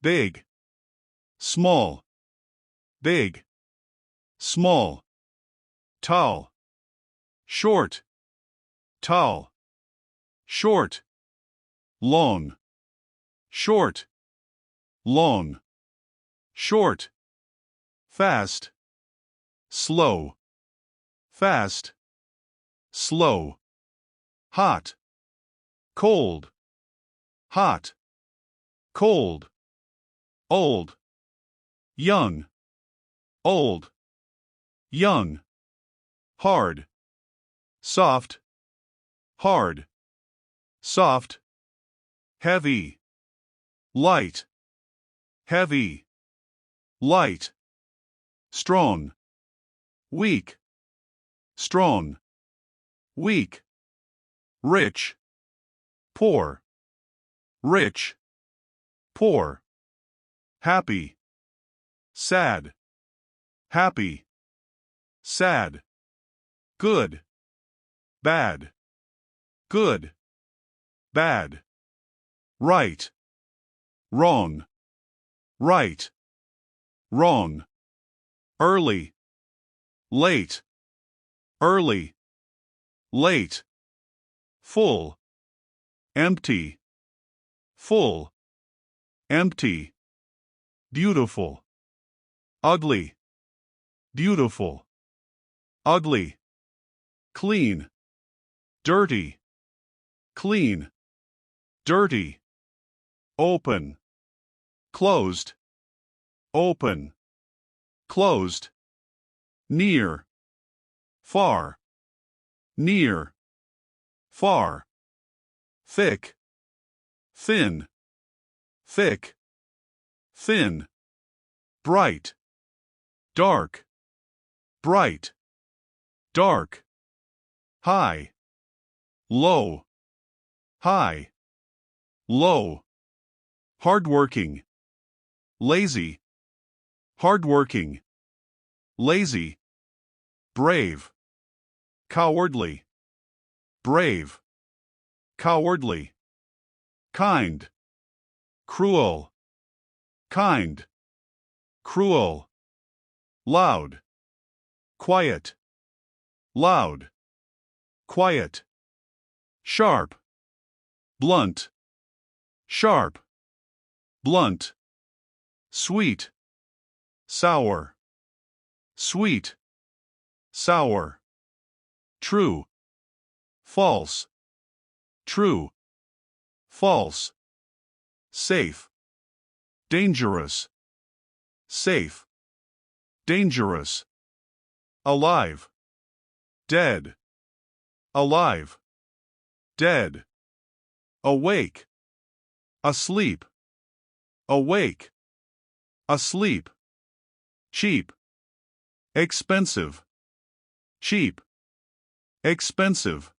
big, small, big, small, tall, short, tall, short, long, short, long, short, fast, slow, fast, slow, hot, cold, hot, cold, old, young, old, young, hard, soft, hard, soft, heavy, light, heavy, light, strong, weak, strong, weak, rich, poor, rich, poor, happy, sad, happy, sad, good, bad, good, bad, right, wrong, right, wrong, early, late, early, late, full, empty, full, empty, beautiful, ugly, beautiful, ugly, clean, dirty, clean, dirty, open, closed, open, closed, near, far, near, far, thick, thin, thick, thin, bright, dark, bright, dark, high, low, high, low, hardworking, lazy, hardworking, lazy, brave, cowardly, brave, cowardly, kind, cruel, kind, cruel, loud, quiet, loud, quiet, sharp, blunt, sharp, blunt, sweet, sour, sweet, sour, true, false, true, false, safe, dangerous, safe, dangerous, alive, dead, alive, dead, awake, asleep, awake, asleep, cheap, expensive, cheap, expensive,